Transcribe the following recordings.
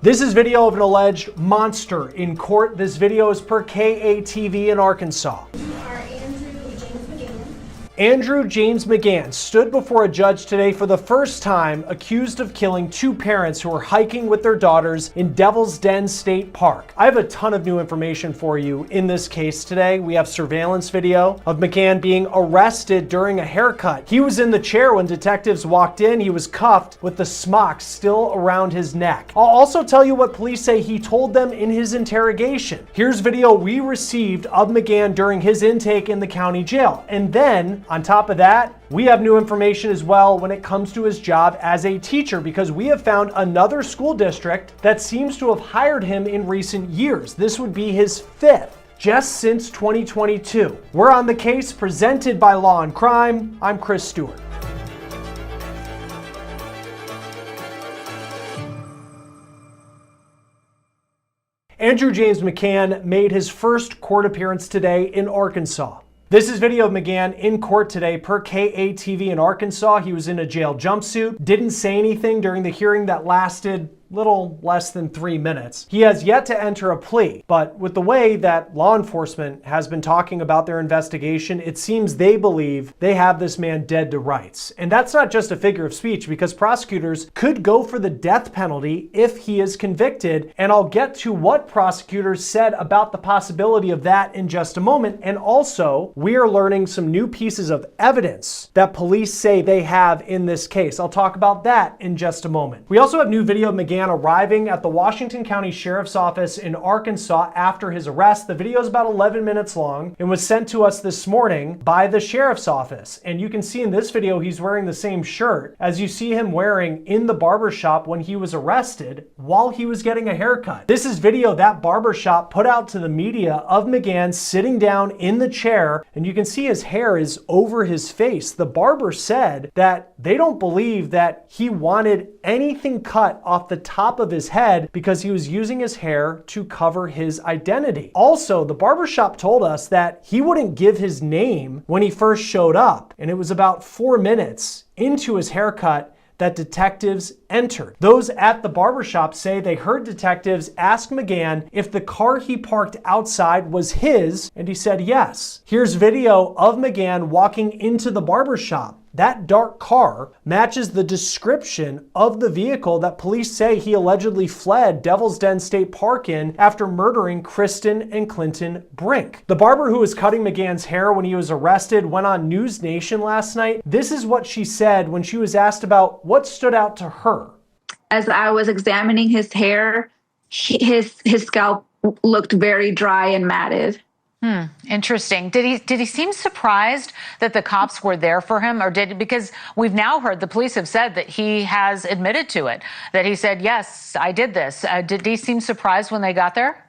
This is video of an alleged monster in court. This video is per KATV in Arkansas. Andrew James McGann stood before a judge today for the first time accused of killing two parents who were hiking with their daughters in Devil's Den State Park. I have a ton of new information for you in this case today. We have surveillance video of McGann being arrested during a haircut. He was in the chair when detectives walked in. He was cuffed with the smock still around his neck. I'll also tell you what police say he told them in his interrogation. Here's video we received of McGann during his intake in the county jail. And then, on top of that, we have new information as well when it comes to his job as a teacher, because we have found another school district that seems to have hired him in recent years. This would be his fifth just since 2022. We're on the case, presented by Law&Crime. I'm Chris Stewart. Andrew James McGann made his first court appearance today in Arkansas. This is video of McGann in court today per KATV in Arkansas. He was in a jail jumpsuit, didn't say anything during the hearing that lasted little less than 3 minutes. He has yet to enter a plea, but with the way that law enforcement has been talking about their investigation, it seems they believe they have this man dead to rights. And that's not just a figure of speech, because prosecutors could go for the death penalty if he is convicted. And I'll get to what prosecutors said about the possibility of that in just a moment. And also, we are learning some new pieces of evidence that police say they have in this case. I'll talk about that in just a moment. We also have new video of McGann arriving at the Washington County Sheriff's Office in Arkansas after his arrest. The video is about 11 minutes long and was sent to us this morning by the Sheriff's Office. And you can see in this video he's wearing the same shirt as you see him wearing in the barbershop when he was arrested while he was getting a haircut. This is video that barbershop put out to the media of McGann sitting down in the chair, and you can see his hair is over his face. The barber said that they don't believe that he wanted anything cut off the top of his head because he was using his hair to cover his identity. Also, the barbershop told us that he wouldn't give his name when he first showed up, and it was about 4 minutes into his haircut that detectives entered. Those at the barbershop say they heard detectives ask McGann if the car he parked outside was his, and he said yes. Here's video of McGann walking into the barbershop. That dark car matches the description of the vehicle that police say he allegedly fled Devil's Den State Park in after murdering Cristen and Clinton Brink. The barber who was cutting McGann's hair when he was arrested went on News Nation last night. This is what she said when she was asked about what stood out to her. As I was examining his hair, his scalp looked very dry and matted. Interesting. Did he seem surprised that the cops were there for him, or because we've now heard the police have said that he has admitted to it, that he said, yes, I did this. Did he seem surprised when they got there?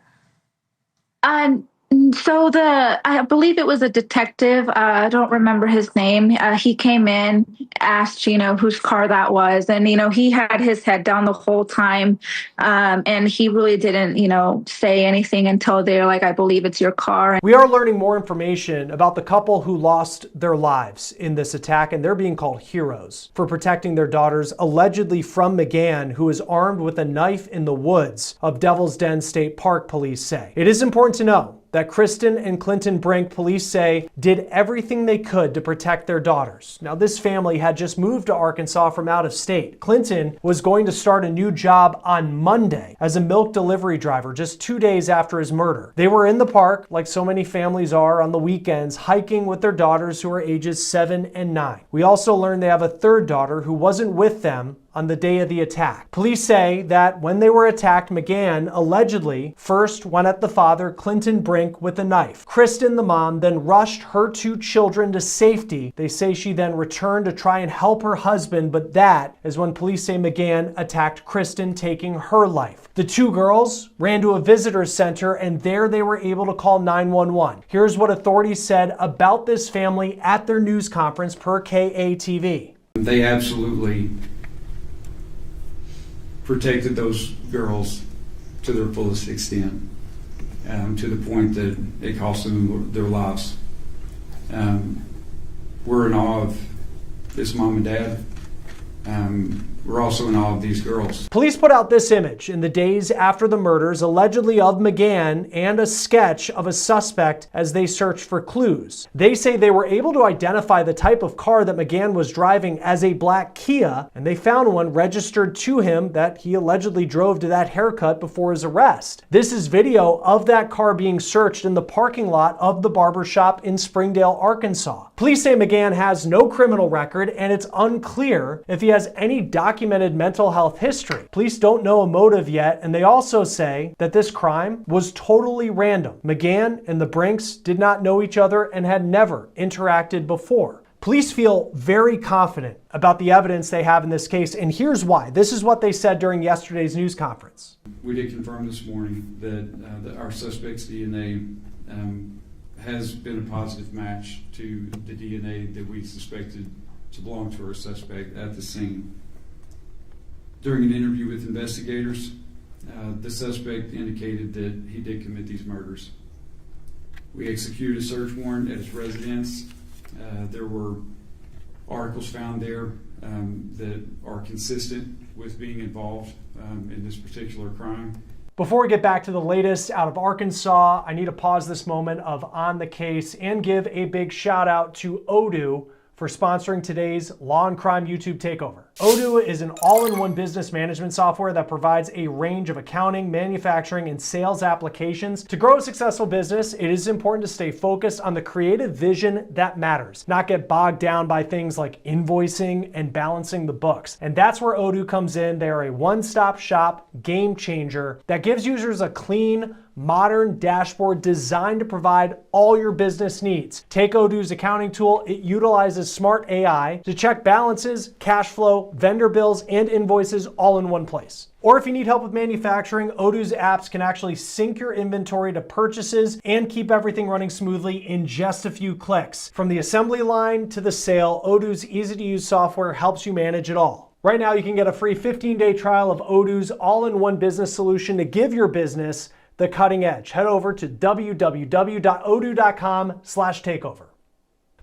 So I believe it was a detective. I don't remember his name. He came in, asked, whose car that was. And, he had his head down the whole time. And he really didn't, say anything until they're like, I believe it's your car. We are learning more information about the couple who lost their lives in this attack, and they're being called heroes for protecting their daughters, allegedly from McGann, who is armed with a knife in the woods of Devil's Den State Park, police say. It is important to know that Cristen and Clinton Brink, police say, did everything they could to protect their daughters. Now, this family had just moved to Arkansas from out of state. Clinton was going to start a new job on Monday as a milk delivery driver just 2 days after his murder. They were in the park, like so many families are on the weekends, hiking with their daughters who are ages 7 and 9. We also learned they have a third daughter who wasn't with them on the day of the attack. Police say that when they were attacked, McGann allegedly first went at the father, Clinton Brink, with a knife. Cristen, the mom, then rushed her 2 children to safety. They say she then returned to try and help her husband, but that is when police say McGann attacked Cristen, taking her life. The 2 girls ran to a visitor center, and there they were able to call 911. Here's what authorities said about this family at their news conference per KATV. They absolutely protected those girls to their fullest extent, to the point that it cost them their lives. We're in awe of this mom and dad. we're also in awe of these girls. Police put out this image in the days after the murders, allegedly of McGann, and a sketch of a suspect as they searched for clues. They say they were able to identify the type of car that McGann was driving as a black Kia, and they found one registered to him that he allegedly drove to that haircut before his arrest. This is video of that car being searched in the parking lot of the barbershop in Springdale, Arkansas. Police say McGann has no criminal record, and it's unclear if he has any documented mental health history. Police don't know a motive yet, and they also say that this crime was totally random. McGann and the Brinks did not know each other and had never interacted before. Police feel very confident about the evidence they have in this case, and here's why. This is what they said during yesterday's news conference. We did confirm this morning that our suspect's DNA has been a positive match to the DNA that we suspected to belong to our suspect at the scene. During an interview with investigators, the suspect indicated that he did commit these murders. We executed a search warrant at his residence. There were articles found there that are consistent with being involved in this particular crime. Before we get back to the latest out of Arkansas, I need to pause this moment of On the Case and give a big shout out to Odoo for sponsoring today's Law and Crime YouTube takeover. Odoo is an all-in-one business management software that provides a range of accounting, manufacturing, and sales applications. To grow a successful business, it is important to stay focused on the creative vision that matters, not get bogged down by things like invoicing and balancing the books. And that's where Odoo comes in. They are a one-stop shop game changer that gives users a clean, modern dashboard designed to provide all your business needs. Take Odoo's accounting tool. It utilizes smart AI to check balances, cash flow, vendor bills, and invoices all in one place. Or if you need help with manufacturing, Odoo's apps can actually sync your inventory to purchases and keep everything running smoothly in just a few clicks. From the assembly line to the sale, Odoo's easy-to-use software helps you manage it all. Right now, you can get a free 15-day trial of Odoo's all-in-one business solution to give your business the cutting edge. Head over to www.odoo.com/takeover.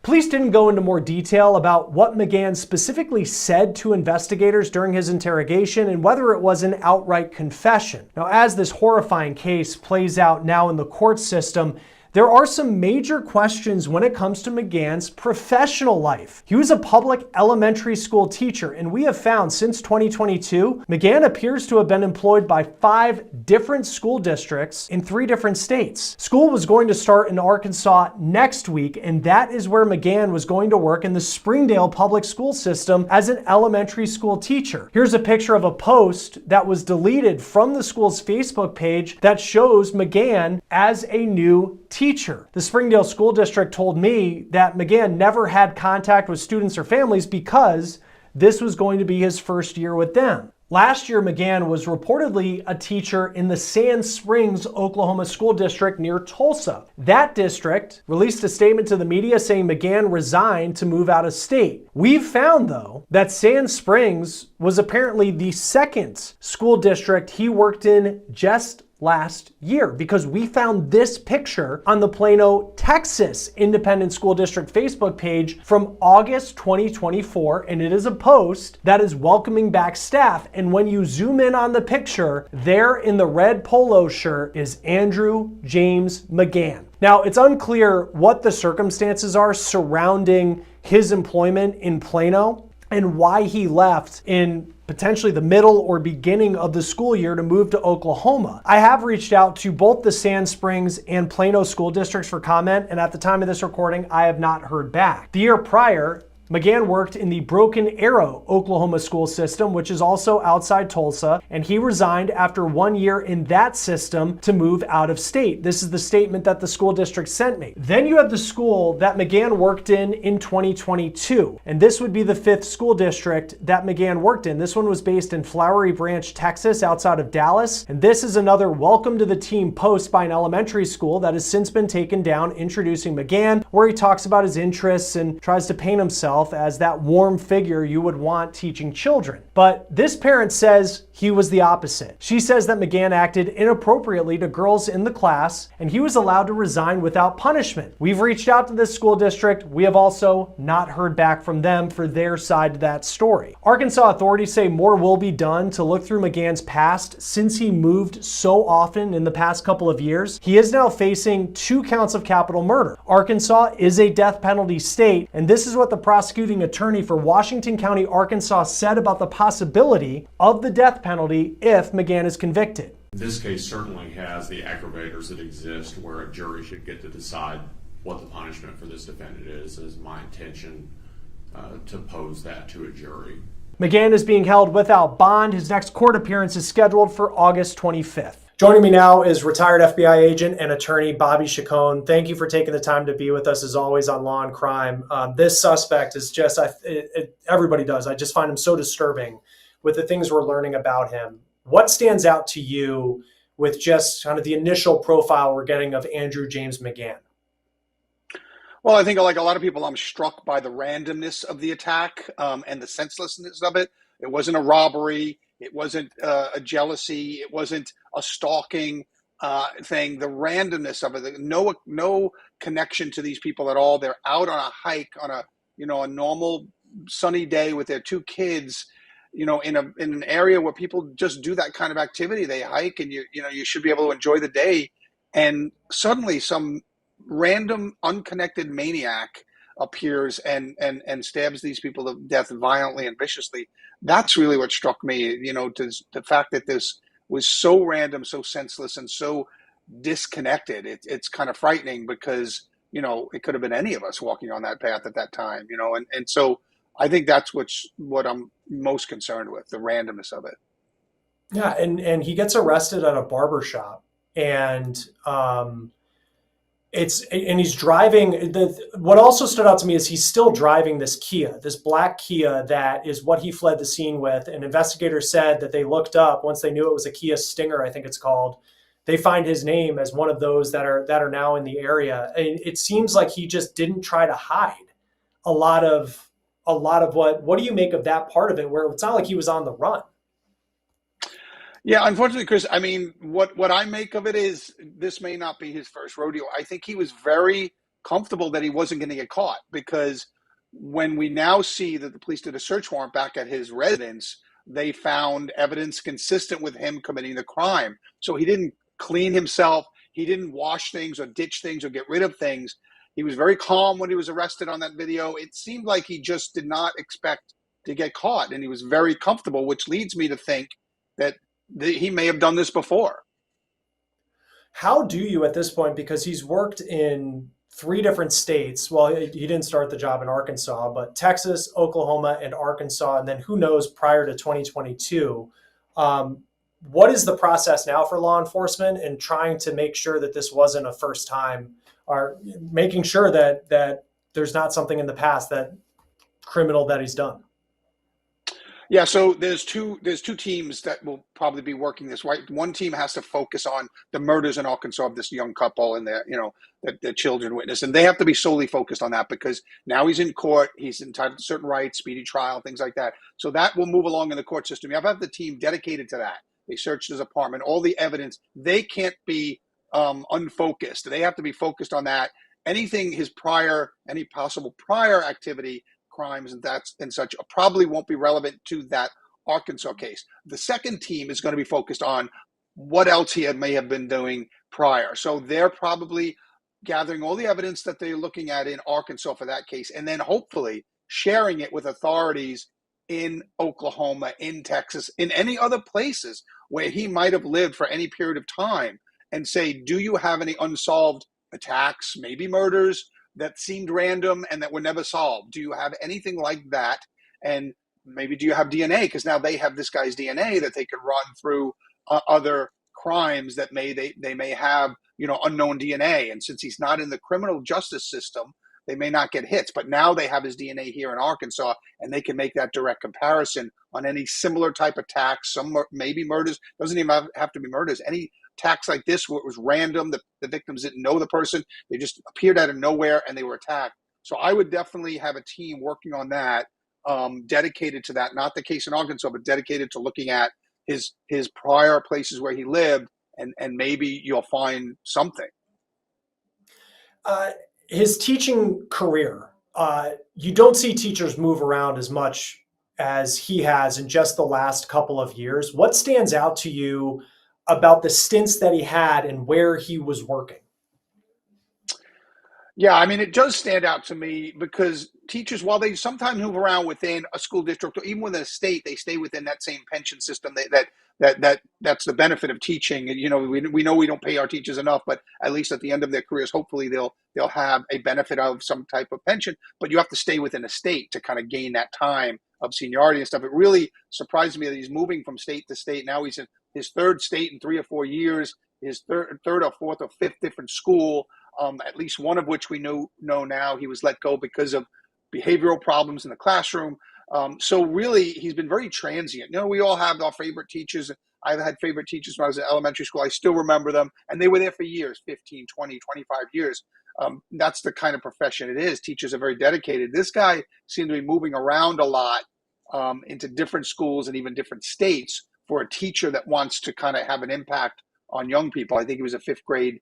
Police didn't go into more detail about what McGann specifically said to investigators during his interrogation and whether it was an outright confession. Now, as this horrifying case plays out now in the court system, there are some major questions when it comes to McGann's professional life. He was a public elementary school teacher, and we have found since 2022, McGann appears to have been employed by 5 different school districts in 3 different states. School was going to start in Arkansas next week, and that is where McGann was going to work in the Springdale public school system as an elementary school teacher. Here's a picture of a post that was deleted from the school's Facebook page that shows McGann as a new teacher. The Springdale School District told me that McGann never had contact with students or families because this was going to be his first year with them. Last year, McGann was reportedly a teacher in the Sand Springs, Oklahoma school district near Tulsa. That district released a statement to the media saying McGann resigned to move out of state. We've found, though, that Sand Springs was apparently the second school district he worked in just last year, because we found this picture on the Plano, Texas Independent School District Facebook page from August 2024, and it is a post that is welcoming back staff. And when you zoom in on the picture, there in the red polo shirt is Andrew James McGann. Now, it's unclear what the circumstances are surrounding his employment in Plano and why he left in potentially the middle or beginning of the school year to move to Oklahoma. I have reached out to both the Sand Springs and Plano school districts for comment, and at the time of this recording, I have not heard back. The year prior, McGann worked in the Broken Arrow, Oklahoma school system, which is also outside Tulsa, and he resigned after 1 year in that system to move out of state. This is the statement that the school district sent me. Then you have the school that McGann worked in 2022, and this would be the 5th school district that McGann worked in. This one was based in Flowery Branch, Texas, outside of Dallas, and this is another welcome to the team post by an elementary school that has since been taken down, introducing McGann, where he talks about his interests and tries to paint himself himself as that warm figure you would want teaching children. But this parent says he was the opposite. She says that McGann acted inappropriately to girls in the class, and he was allowed to resign without punishment. We've reached out to this school district. We have also not heard back from them for their side of that story. Arkansas authorities say more will be done to look through McGann's past since he moved so often in the past couple of years. He is now facing 2 counts of capital murder. Arkansas is a death penalty state, and this is what the prosecuting attorney for Washington County, Arkansas said about the possibility of the death penalty if McGann is convicted. This case certainly has the aggravators that exist where a jury should get to decide what the punishment for this defendant is. It is my intention to pose that to a jury. McGann is being held without bond. His next court appearance is scheduled for August 25th. Joining me now is retired FBI agent and attorney Bobby Chacon. Thank you for taking the time to be with us as always on Law and Crime. This suspect is just, everybody does. I just find him so disturbing with the things we're learning about him. What stands out to you with just kind of the initial profile we're getting of Andrew James McGann? Well, I think like a lot of people, I'm struck by the randomness of the attack and the senselessness of it. It wasn't a robbery. It wasn't a jealousy. It wasn't a stalking thing. The randomness of it, no connection to these people at all. They're out on a hike on a normal sunny day with their 2 kids, in an area where people just do that kind of activity. They hike, and you should be able to enjoy the day. And suddenly, some random, unconnected maniac appears and stabs these people to death violently and viciously. That's really what struck me, the fact that this was so random, so senseless, and so disconnected. It's kind of frightening because, it could have been any of us walking on that path at that time, and so I think that's what I'm most concerned with, the randomness of it. Yeah, and he gets arrested at a barber shop, and he's driving. What also stood out to me is he's still driving this black Kia that is what he fled the scene with. And investigators said that they looked up once they knew it was a Kia Stinger, I think it's called. They find his name as one of those that are now in the area. And it seems like he just didn't try to hide a lot of what do you make of that part of it, where it's not like he was on the run? Yeah, unfortunately, Chris, I mean, what I make of it is this may not be his first rodeo. I think he was very comfortable that he wasn't going to get caught, because when we now see that the police did a search warrant back at his residence, they found evidence consistent with him committing the crime. So he didn't clean himself. He didn't wash things or ditch things or get rid of things. He was very calm when he was arrested on that video. It seemed like he just did not expect to get caught, and he was very comfortable, which leads me to think that he may have done this before. How do you at this point, because he's worked in 3 different states. Well, he didn't start the job in Arkansas, but Texas, Oklahoma, and Arkansas. And then who knows, prior to 2022, what is the process now for law enforcement in trying to make sure that this wasn't a first time, or making sure that there's not something in the past that criminal that he's done? Yeah, so there's two teams that will probably be working this, right? One team has to focus on the murders in Arkansas of this young couple and the children witness, and they have to be solely focused on that because now he's in court, he's entitled to certain rights, speedy trial, things like that. So that will move along in the court system. You have to have the team dedicated to that. They searched his apartment, all the evidence. They can't be unfocused. They have to be focused on that. Anything any possible prior activity, crimes and such probably won't be relevant to that Arkansas case. The second team is going to be focused on what else he may have been doing prior. So they're probably gathering all the evidence that they're looking at in Arkansas for that case, and then hopefully sharing it with authorities in Oklahoma, in Texas, in any other places where he might have lived for any period of time, and say, do you have any unsolved attacks, maybe murders, that seemed random and that were never solved? Do you have anything like that? And maybe do you have DNA? Because now they have this guy's DNA that they can run through other crimes that they may have, unknown DNA. And since he's not in the criminal justice system, they may not get hits. But now they have his DNA here in Arkansas, and they can make that direct comparison on any similar type of attacks. Some maybe murders, doesn't even have to be murders. Any attacks like this where it was random, the victims didn't know the person, they just appeared out of nowhere and they were attacked. So I would definitely have a team working on that, dedicated to that. Not the case in Arkansas, but dedicated to looking at his prior places where he lived, and maybe you'll find something. Uh, his teaching career, you don't see teachers move around as much as he has in just the last couple of years. What stands out to you about the stints that he had and where he was working? Yeah, I mean, it does stand out to me because teachers, while they sometimes move around within a school district or even within a state, they stay within that same pension system. That's the benefit of teaching. You know, we know we don't pay our teachers enough, but at least at the end of their careers, hopefully they'll have a benefit of some type of pension. But you have to stay within a state to kind of gain that time of seniority and stuff. It really surprised me that he's moving from state to state. Now he's in his third state in 3 or 4 years, his third or fourth or fifth different school. At least one of which we know now he was let go because of behavioral problems in the classroom. So really, he's been very transient. You know, we all have our favorite teachers. I've had favorite teachers when I was in elementary school. I still remember them, and they were there for years, 15, 20, 25 years. That's the kind of profession it is. Teachers are very dedicated. This guy seemed to be moving around a lot into different schools and even different states for a teacher that wants to kind of have an impact on young people. I think he was a fifth grade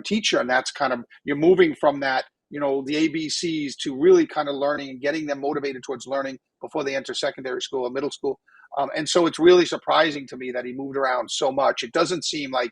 teacher, and that's kind of, you're moving from that, the ABCs to really kind of learning and getting them motivated towards learning before they enter secondary school or middle school. And so it's really surprising to me that he moved around so much. It doesn't seem like,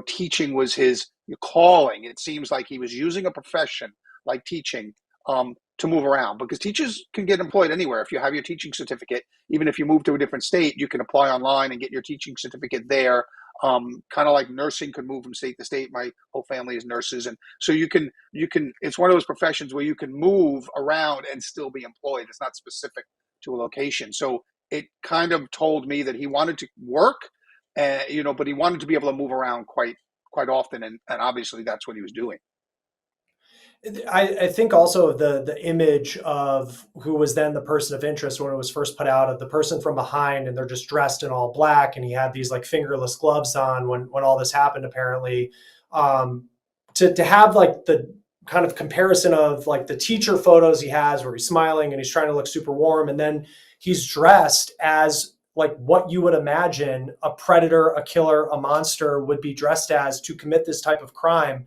teaching was his calling. It seems like he was using a profession like teaching to move around, because teachers can get employed anywhere. If you have your teaching certificate, even if you move to a different state, you can apply online and get your teaching certificate there. Kind of like nursing could move from state to state. My whole family is nurses. And so you can, it's one of those professions where you can move around and still be employed. It's not specific to a location. So it kind of told me that he wanted to work, but he wanted to be able to move around quite often. And obviously that's what he was doing. I think also the image of who was then the person of interest when it was first put out, of the person from behind, and they're just dressed in all black, and he had these like fingerless gloves on when all this happened, apparently. To have like the kind of comparison of like the teacher photos he has where he's smiling and he's trying to look super warm, and then he's dressed as like what you would imagine a predator, a killer, a monster would be dressed as to commit this type of crime.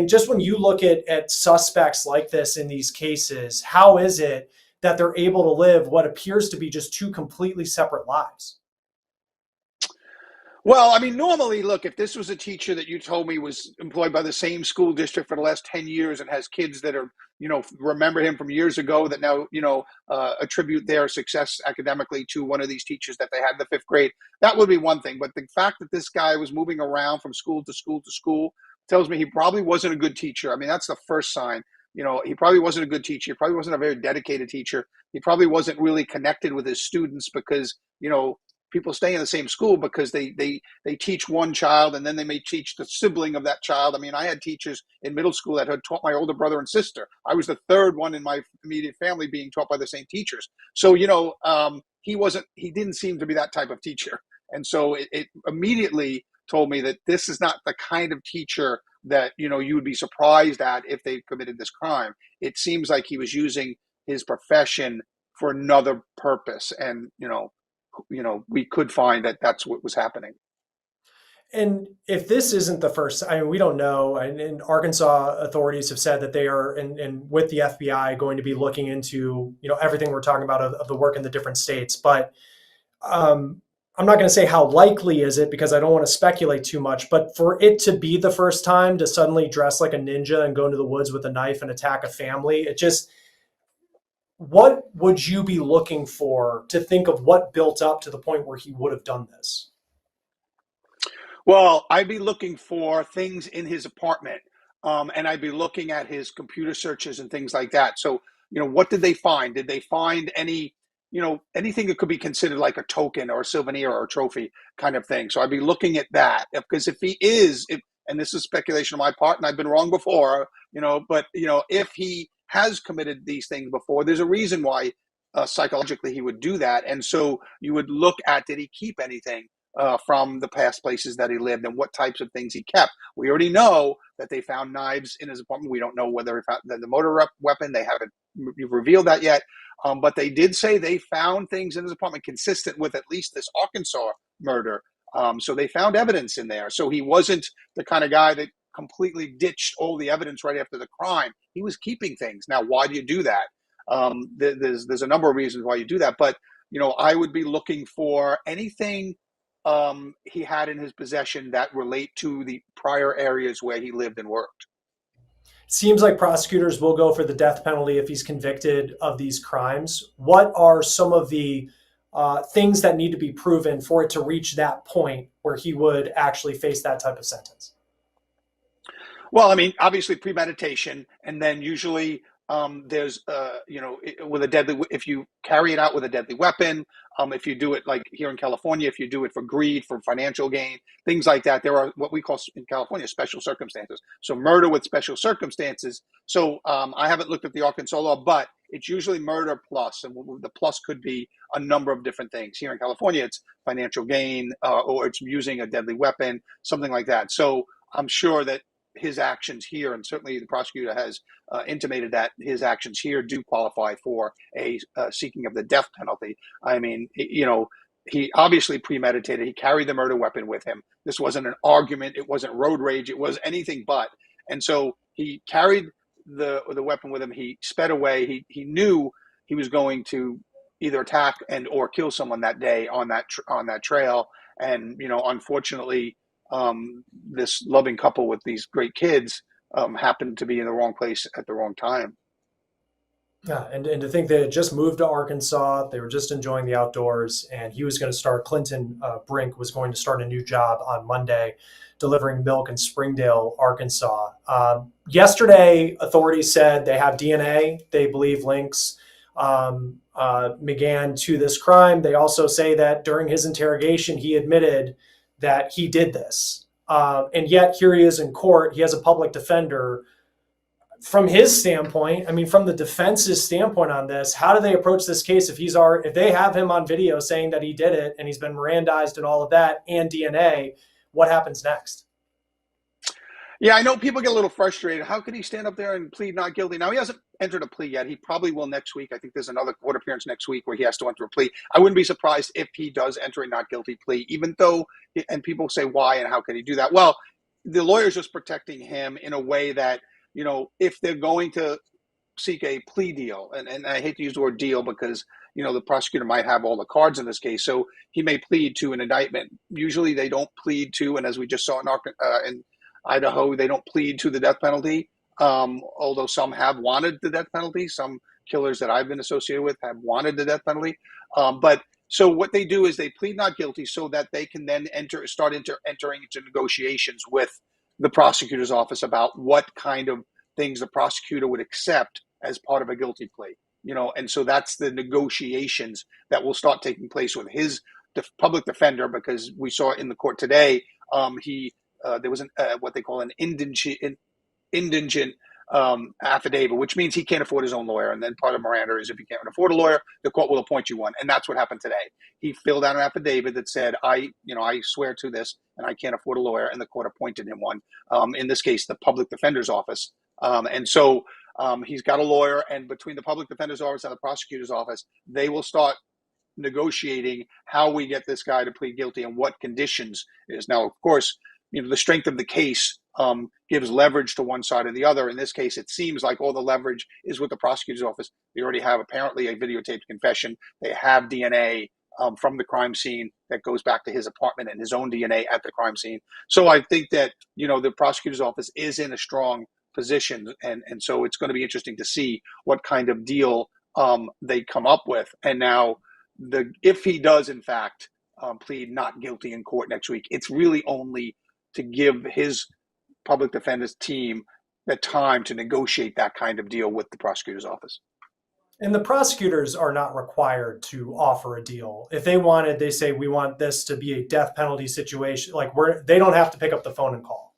Just when you look at suspects like this in these cases, how is it that they're able to live what appears to be just two completely separate lives? Well, I mean, normally, look, if this was a teacher that you told me was employed by the same school district for the last 10 years and has kids that are, remember him from years ago that now, attribute their success academically to one of these teachers that they had in the fifth grade, that would be one thing. But the fact that this guy was moving around from school to school to school tells me he probably wasn't a good teacher. I mean, that's the first sign. He probably wasn't a good teacher. He probably wasn't a very dedicated teacher. He probably wasn't really connected with his students because, people stay in the same school because they teach one child and then they may teach the sibling of that child. I mean, I had teachers in middle school that had taught my older brother and sister. I was the third one in my immediate family being taught by the same teachers. So, he didn't seem to be that type of teacher. And so it immediately told me that this is not the kind of teacher that, you would be surprised at if they committed this crime. It seems like he was using his profession for another purpose. And, we could find that that's what was happening. And if this isn't the first, I mean, we don't know. And Arkansas authorities have said that they are, and with the FBI, going to be looking into, everything we're talking about of the work in the different states. But I'm not going to say how likely is it, because I don't want to speculate too much. But for it to be the first time to suddenly dress like a ninja and go into the woods with a knife and attack a family, what would you be looking for to think of what built up to the point where he would have done this? Well, I'd be looking for things in his apartment, and I'd be looking at his computer searches and things like that. So, what did they find? Did they find any, anything that could be considered like a token or a souvenir or a trophy kind of thing? So I'd be looking at that, because if he is, and this is speculation on my part, and I've been wrong before, but if he has committed these things before, there's a reason why psychologically he would do that. And so you would look at, did he keep anything from the past places that he lived and what types of things he kept. We already know that they found knives in his apartment. We don't know whether he found the motor weapon. They haven't revealed that yet. But they did say they found things in his apartment consistent with at least this Arkansas murder. So they found evidence in there. So he wasn't the kind of guy that completely ditched all the evidence right after the crime. He was keeping things. Now, why do you do that? There's a number of reasons why you do that. But, I would be looking for anything he had in his possession that relate to the prior areas where he lived and worked. Seems like prosecutors will go for the death penalty if he's convicted of these crimes. What are some of the things that need to be proven for it to reach that point where he would actually face that type of sentence? Well, I mean, obviously premeditation, and then usually there's, with a deadly, if you carry it out with a deadly weapon, if you do it like here in California, if you do it for greed, for financial gain, things like that, there are what we call in California special circumstances. So murder with special circumstances. So I haven't looked at the Arkansas law, but it's usually murder plus, and the plus could be a number of different things. Here in California, it's financial gain, or it's using a deadly weapon, something like that. So I'm sure that his actions here, and certainly the prosecutor has intimated that his actions here do qualify for a seeking of the death penalty. I mean, he obviously premeditated. He carried the murder weapon with him. This wasn't an argument. It wasn't road rage. It was anything but. And so he carried the weapon with him. He sped away. He knew he was going to either attack and or kill someone that day on that trail. And unfortunately, this loving couple with these great kids happened to be in the wrong place at the wrong time. Yeah, and to think they had just moved to Arkansas, they were just enjoying the outdoors, and he was going to start, Clinton Brink was going to start a new job on Monday, delivering milk in Springdale, Arkansas. Yesterday, authorities said they have DNA, they believe links McGann to this crime. They also say that during his interrogation, he admitted that he did this. And yet here he is in court. He has a public defender. From his standpoint, I mean, from the defense's standpoint on this, how do they approach this case if they have him on video saying that he did it and he's been Mirandized and all of that and DNA, what happens next? Yeah, I know people get a little frustrated. How could he stand up there and plead not guilty? Now, he hasn't entered a plea yet. He probably will next week. I think there's another court appearance next week where he has to enter a plea. I wouldn't be surprised if he does enter a not guilty plea, even though, and people say, why and how can he do that? Well, the lawyer's just protecting him in a way that, if they're going to seek a plea deal, and I hate to use the word deal because, the prosecutor might have all the cards in this case, so he may plead to an indictment. Usually they don't plead to, and as we just saw in Idaho, they don't plead to the death penalty, although some have wanted the death penalty. Some killers that I've been associated with have wanted the death penalty. But so what they do is they plead not guilty so that they can then start entering into negotiations with the prosecutor's office about what kind of things the prosecutor would accept as part of a guilty plea. And so that's the negotiations that will start taking place with his public defender, because we saw in the court today, there was what they call an indigent affidavit, which means he can't afford his own lawyer. And then part of Miranda is if you can't afford a lawyer, the court will appoint you one. And that's what happened today. He filled out an affidavit that said, I swear to this and I can't afford a lawyer. And the court appointed him one. In this case, the public defender's office. And so he's got a lawyer, and between the public defender's office and the prosecutor's office, they will start negotiating how we get this guy to plead guilty and what conditions it is. Now, of course, the strength of the case gives leverage to one side or the other. In this case, it seems like all the leverage is with the prosecutor's office. They already have apparently a videotaped confession. They have DNA from the crime scene that goes back to his apartment and his own DNA at the crime scene. So I think that, the prosecutor's office is in a strong position. And so it's going to be interesting to see what kind of deal they come up with. And now, if he does, in fact, plead not guilty in court next week, it's really only to give his public defender's team the time to negotiate that kind of deal with the prosecutor's office. And the prosecutors are not required to offer a deal. If they wanted, they say, we want this to be a death penalty situation. Like they don't have to pick up the phone and call.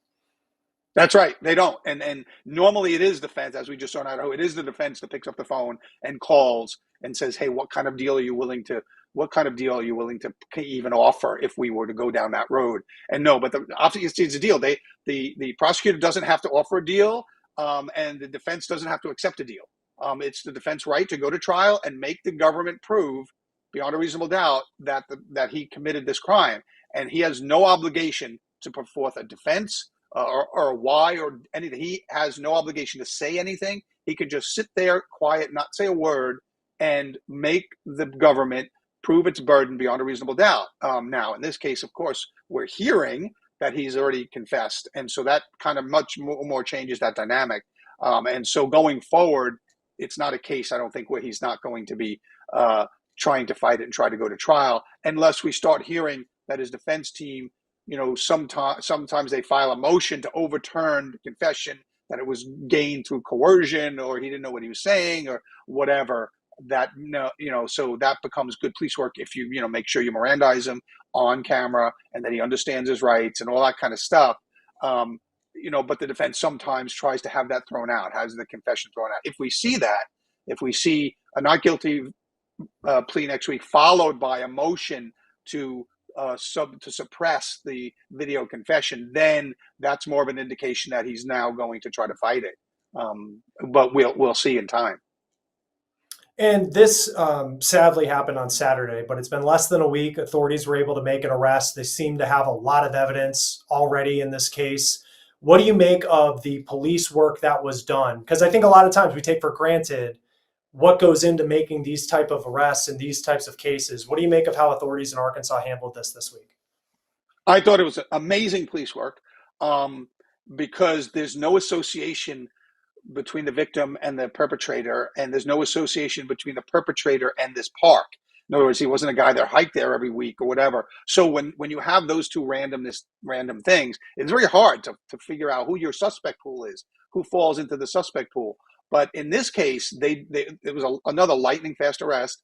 That's right. They don't. And normally it is defense, as we just saw in Idaho, it is the defense that picks up the phone and calls and says, hey, what kind of deal are you willing to what kind of deal are you willing to even offer if we were to go down that road? And no, but obviously it's a deal. The prosecutor doesn't have to offer a deal, and the defense doesn't have to accept a deal. It's the defense right to go to trial and make the government prove beyond a reasonable doubt that he committed this crime, and he has no obligation to put forth a defense or why or anything. He has no obligation to say anything. He could just sit there quiet, not say a word, and make the government prove its burden beyond a reasonable doubt. Now, in this case, of course, we're hearing that he's already confessed, and so that kind of much more changes that dynamic. And so going forward, it's not a case, I don't think, where he's not going to be trying to fight it and try to go to trial, unless we start hearing that his defense team, sometimes they file a motion to overturn the confession, that it was gained through coercion, or he didn't know what he was saying, or whatever. So that becomes good police work if you make sure you Mirandize him on camera and that he understands his rights and all that kind of stuff. But the defense sometimes tries to have that thrown out, has the confession thrown out. If we see a not guilty plea next week followed by a motion to suppress the video confession, then that's more of an indication that he's now going to try to fight it. But we'll see in time. And this sadly happened on Saturday, but it's been less than a week. Authorities were able to make an arrest. They seem to have a lot of evidence already in this case. What do you make of the police work that was done? Because I think a lot of times we take for granted what goes into making these type of arrests and these types of cases. What do you make of how authorities in Arkansas handled this week? I thought it was amazing police work because there's no association between the victim and the perpetrator, and there's no association between the perpetrator and this park. In other words, he wasn't a guy that hiked there every week or whatever. So when you have those two random things, it's very hard to figure out who your suspect pool is, who falls into the suspect pool. But in this case, it was another lightning fast arrest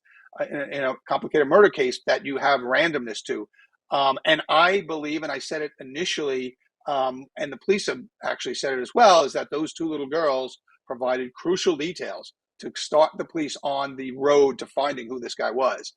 in a complicated murder case that you have randomness to. And I believe, and I said it initially, and the police have actually said it as well, is that those two little girls provided crucial details to start the police on the road to finding who this guy was.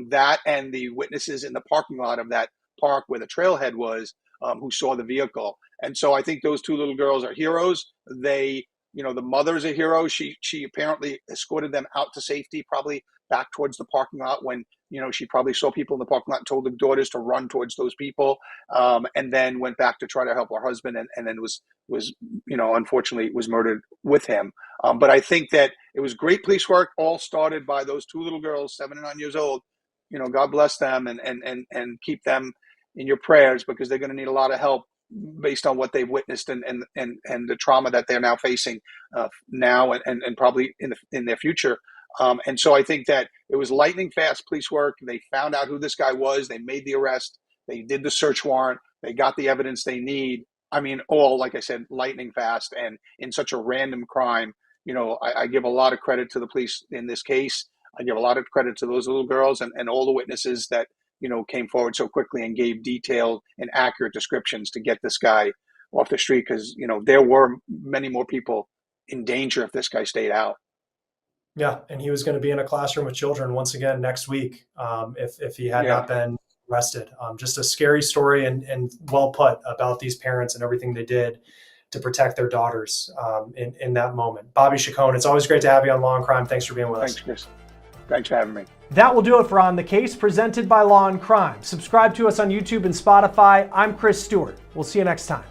That and the witnesses in the parking lot of that park where the trailhead was, who saw the vehicle. And so I think those two little girls are heroes. The mother's a hero. She apparently escorted them out to safety, probably back towards the parking lot when, she probably saw people in the parking lot and told the daughters to run towards those people, and then went back to try to help her husband, and then was unfortunately was murdered with him. But I think that it was great police work, all started by those two little girls, 7 and 9 years old. God bless them and keep them in your prayers, because they're going to need a lot of help based on what they've witnessed and the trauma that they're now facing now and probably in their future. And so I think that it was lightning fast police work. They found out who this guy was. They made the arrest. They did the search warrant. They got the evidence they need. I mean, all, like I said, lightning fast, and in such a random crime. I give a lot of credit to the police in this case. I give a lot of credit to those little girls and all the witnesses that, came forward so quickly and gave detailed and accurate descriptions to get this guy off the street, because, there were many more people in danger if this guy stayed out. Yeah, and he was going to be in a classroom with children once again next week if he had not been arrested. Just a scary story and well put about these parents and everything they did to protect their daughters in that moment. Bobby Chacon, it's always great to have you on Law and Crime. Thanks for being with us. Thanks, Chris. Thanks for having me. That will do it for On the Case, presented by Law and Crime. Subscribe to us on YouTube and Spotify. I'm Chris Stewart. We'll see you next time.